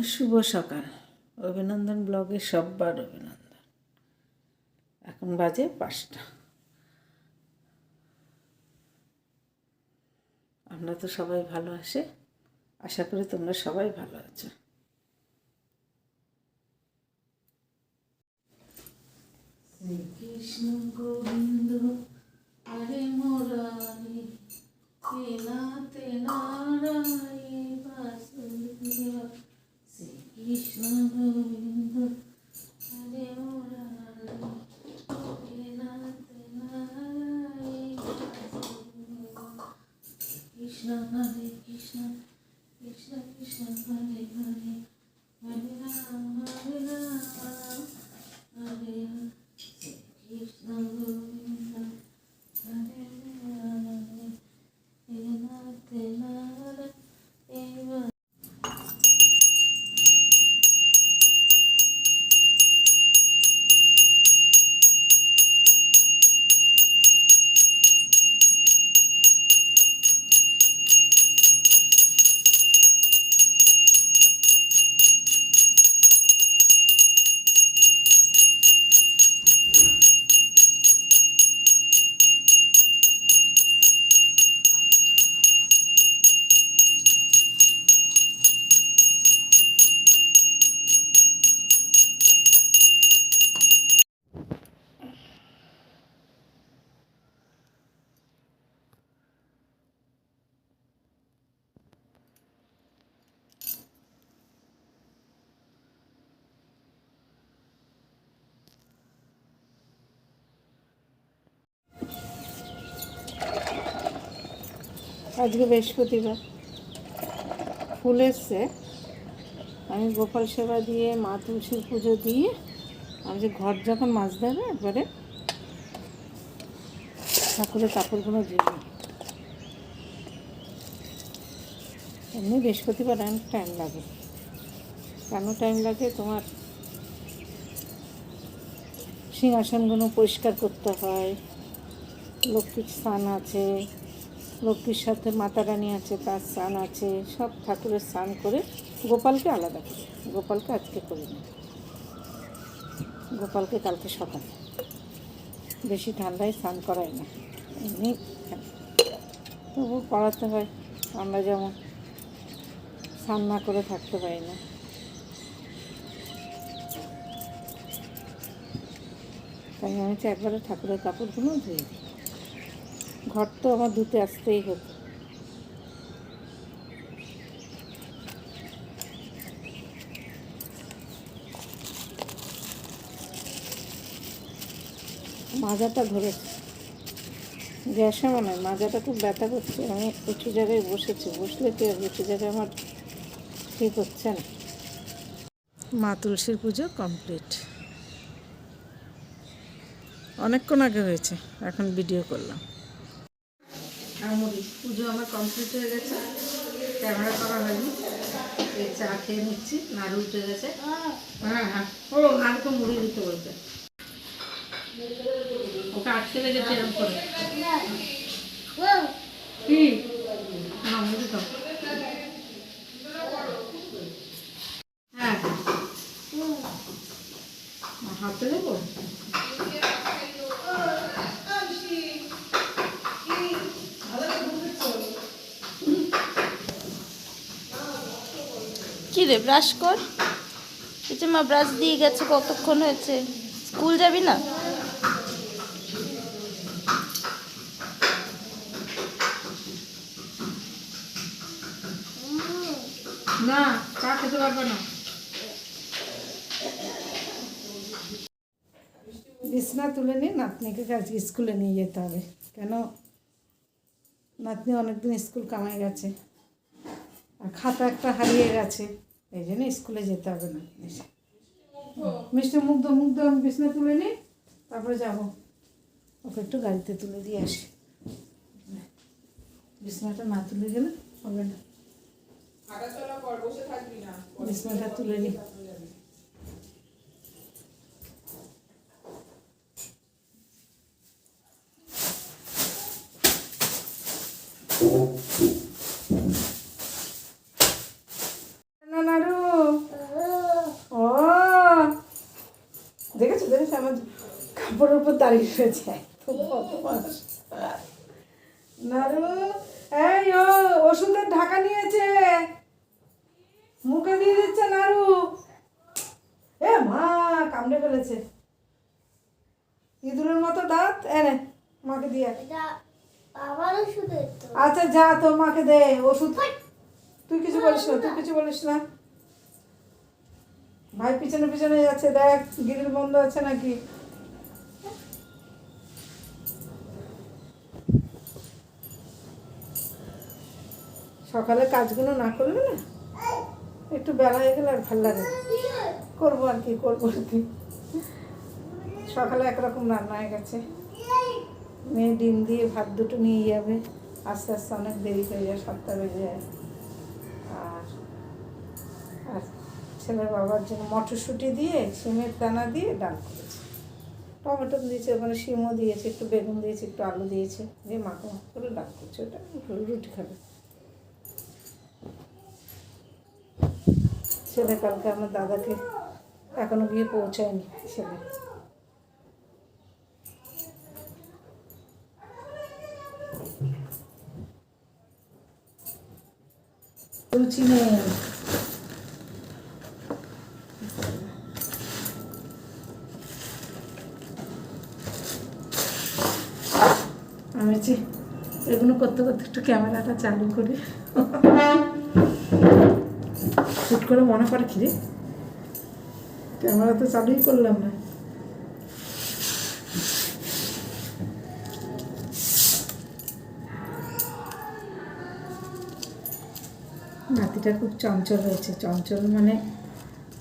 শুভ সকাল। অভিনন্দন ব্লগে সববার অভিনন্দন। এখন বাজে 5টা। আমরা তো সবাই ভালো আছি, আশা করি তোমরা সবাই ভালো আছো। শ্রীকৃষ্ণ গোবিন্দ হরে মুরারি নাতে নারায় বাসুদেবা। শ্রীকৃষ্ণ গোবিন্দ হরে মুরারি নাতে নারায় বাসুদেবা। কৃষ্ণ হরে কৃষ্ণ কৃষ্ণ কৃষ্ণ হরে হরে হরে রাম হরে রাম হরে হরে। কৃষ্ণ গোবিন্দ হরে মুরারি নাতে নারায়। আজকে বৃহস্পতিবার, ফুল এসছে। আমি গোপাল সেবা দিয়ে মা তুলসীর পুজো দিয়ে আমি যে ঘর যখন মাজতে হবে একবারে ঠাকুরের কাপড়গুলো দিয়ে দিই। এমনি বৃহস্পতিবার অনেক টাইম লাগে। কেন টাইম লাগে? তোমার সিংহাসনগুলো পরিষ্কার করতে হয়, লক্ষ্মীর স্নান আছে, লক্ষ্মীর সাথে মাতা রানী আছে, তার স্নান আছে, সব ঠাকুরের স্নান করে গোপালকে আলাদা করি। গোপালকে আজকে করিনি, গোপালকে কালকে সকালে। বেশি ঠান্ডায় স্নান করাই না, এমনি তবু করাতে হয়। আমরা যেমন স্নান না করে থাকতে পারি না। তাই আমি হচ্ছে একবারে ঠাকুরের কাপড়গুলো ধুয়ে দিই। ঘর তো আমার ধুতে আসতেই হতো। মাজাটা ধরেছে গ্যাসে, মনে হয় মাজাটা খুব ব্যথা করছে। আমি উঁচু জায়গায় বসেছি, বসলে কি হবে, উঁচু জায়গায় আমার ঠিক হচ্ছে না। মা তুলসীর পুজো কমপ্লিট, অনেকক্ষণ আগে হয়েছে, এখন ভিডিও করলাম। পুজো আমার কমপ্লিট হয়ে গেছে, ক্যামেরা করা হয়নি। এই চা খেয়ে নিচ্ছি, নাড়ু উঠে গেছে। হ্যাঁ হ্যাঁ, ও নাড়ুকে মুড়ি দিতে বলছে, ওকে আটকে রেখেছে এরকম করে। কি না মুড়ি তো হ্যাঁ হাতে দেবো। কি রে, ব্রাশ কর। এই যে মা ব্রাশ দিয়ে গেছে, কতক্ষণ হয়েছে? স্কুল যাবি না? না চা খেতে পারবে না। বিছনা তুলে নিয়ে নাতনিকে আজকে স্কুলে নিয়ে যেতে হবে। কেন? নাতনি অনেকদিন স্কুল কামাই গেছে, আর খাতা একটা হারিয়ে গেছে, এই জন্য স্কুলে যেতে হবে না। মিষ্টি মুগ্ধ মুগ্ধ আমি বিছনা তুলে নিই, তারপরে যাবো। ওকে একটু গাড়িতে তুলে দিয়ে আসি। বিছনাটা না তুলে গেলে হবে না, বিছনাটা তুলে নিই। নাড়ু কাপড়ের উপর দাঁড়িয়ে রয়েছে, এত বদমাস। নারু, এই ও ওষুধের ঢাকা নিয়েছে, মুখে দিয়ে দিচ্ছে নারু। এ মা, কামড়ে ফেলেছে, ইঁদুরের মতো দাঁত। এনে মাকে দিয়ে। আচ্ছা যা, তোর মাকে দে ওষুধ। তুই কিছু বলিস না, তুই কিছু বলিস না। ভাই পিছনে পিছনে যাচ্ছে, দেখ গ্রিল বন্ধ আছে নাকি। সকালে কাজগুলো না করলে না, একটু বেলা হয়ে গেলে আর ভালো লাগে। করবো আর কি, করবো আর কি। সকালে একরকম রান্না হয়ে গেছে, মেয়ে ডিম দিয়ে ভাত দুটো নিয়ে যাবে, আস্তে আস্তে অনেক দেরি হয়ে যায়, 7টা বেজে যায়। আর আর ছেলের বাবার জন্য মটরশুঁটি দিয়ে শিমের দানা দিয়ে ডাল করেছে, টমেটো দিয়েছে, ওখানে শিমও দিয়েছে, একটু বেগুন দিয়েছে, একটু আলু দিয়েছে, দিয়ে মাখো মাখো করে ডাল করছে। ওটা রুটি খাবে ছেলে। কালকে আমার দাদাকে এখনো গিয়ে পৌঁছায়নি ছেলে। রুচি নেই। আমি এগুলো করতে করতে একটু ক্যামেরাটা চালু করি, শ্যুট করে মনে পড়ে কি রে, ক্যামেরা তো চালুই করলাম না। নাতিটা খুব চঞ্চল হয়েছে, চঞ্চল মানে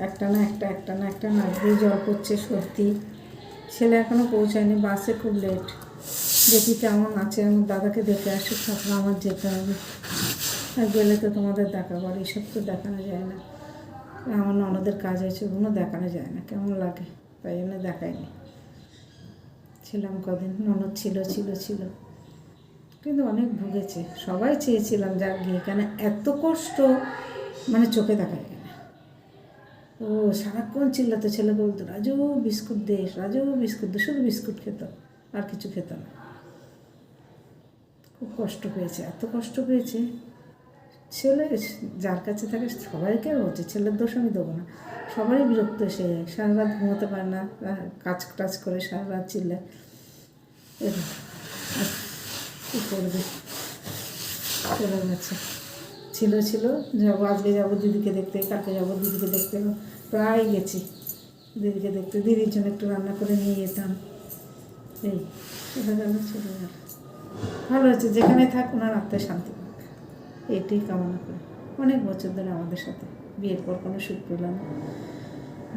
একটা না একটা নাক দিয়ে জল পড়ছে, সর্দি। ছেলে এখনও পৌঁছায়নি, বাসে খুব লেট। দেখি কেমন আছে, আমার দাদাকে দেখে আসুক, তারপর আমার যেতে হবে। আর গেলে তো তোমাদের দেখাবো, আর এইসব তো দেখানো যায় না। আমার ননদের কাজ হয়েছে, ওগুলো দেখানো যায় না, কেমন লাগে, তাই জন্য দেখায়নি। ছিলাম কদিন, ননদ ছিল ছিল ছিল কিন্তু অনেক ভুগেছে। সবাই চেয়েছিলাম যাক গিয়ে, কেন এত কষ্ট মানে চোখে দেখা যায় না। ও সারাক্ষণ চিল্লাতো, ছেলেকে বলতো রাজু বিস্কুট দে, রাজু বিস্কুট দে, শুধু বিস্কুট খেত, আর কিছু খেত না। খুব কষ্ট পেয়েছে, এত কষ্ট পেয়েছে। ছেলে যার কাছে থাকে সবাইকে বলছে, ছেলের দোষ আমি দেবো না, সবারই বিরক্ত এসে যায়। সারা রাত ঘুমোতে পারে না, কাজ টাজ করে সারা রাত চিল্লায়। কী করবে, চলে গেছে। ছিল যাবো, আজকে যাবো দিদিকে দেখতে, কালকে যাবো দিদিকে দেখতে, প্রায় গেছি দিদিকে দেখতে। দিদির জন্য একটু রান্না করে নিয়ে যেতাম। এই চলে গেল। ভালো হয়েছে, যেখানে থাক ওনার আত্মায় শান্তি পাবে, এটাই কামনা করি। অনেক বছর ধরে আমাদের সাথে, বিয়ের পর কোনো সুখ পেল না,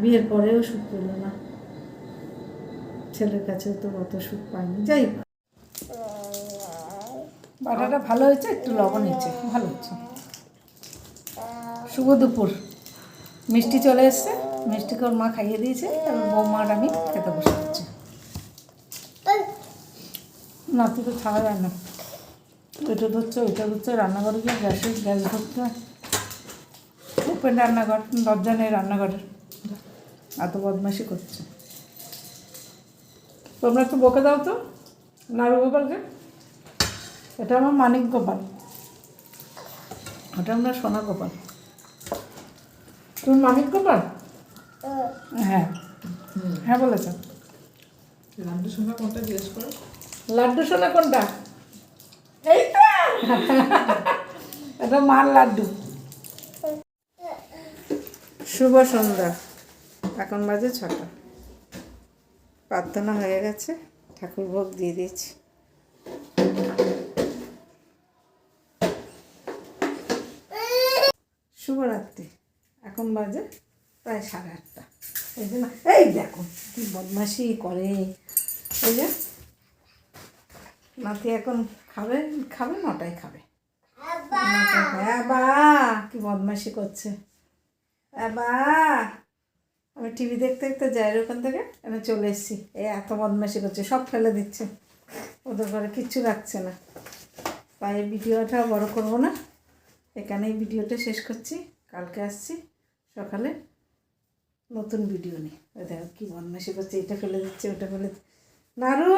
বিয়ের পরেও সুখ পেল না, ছেলের কাছেও তো অত সুখ পায়নি। যাই হোক, বাটাটা ভালো হয়েছে, একটু লবণ হয়েছে, ভালো হয়েছে। শুভ দুপুর, মিষ্টি চলে এসছে, মিষ্টিকে ওর মা খাইয়ে দিয়েছে, এবং বৌমা আর আমি খেতে বসে যাচ্ছি। নাতি তো খাওয়া যায় না, ওইটা ধরছে, রান্নাঘরে গিয়ে গ্যাস ধরতে হয়। ওপেন রান্নাঘর, দরজা নেই রান্নাঘরের, এত বদমাইশি করছে। তোমরা একটু বকে দাও তো নাড়ু গোপালকে। এটা আমার মানিক গোপাল, ওটা আমরা সোনা গোপাল। তুমি মানিক গোপাল? হ্যাঁ হ্যাঁ বলেছ। লাড্ডু সোনা কোনটা জিজ্ঞেস করো? লাড্ডু সোনা কোনটা? এইটা এটা মার লাড্ডু। শুভ সন্ধ্যা, এখন বাজে 6টা। প্রার্থনা হয়ে গেছে, ঠাকুর ভোগ দিয়ে দিয়েছি। শুভরাত্রি, এখন বাজে প্রায় 8:30। এই যে না, এই দেখো কি বদমাশি করে। এই যে নাতি এখন খাবে 9টায় খাবে। হ্যাঁ বা কি বদমাশি করছে। বা আমি টিভি দেখতে দেখতে যাই ওখান থেকে, আমি চলে এসেছি, এত বদমাশি করছে, সব ফেলে দিচ্ছে, ওদের ঘরে কিচ্ছু রাখছে না। তাই ভিডিওটা বড় করব না, এখানেই ভিডিওটা শেষ করছি। কালকে আসছি সকালে নতুন ভিডিও নিয়ে। ওই দেখো কী বদমাশি করছে, এটা ফেলে দিচ্ছে, ওটা ফেলে নারু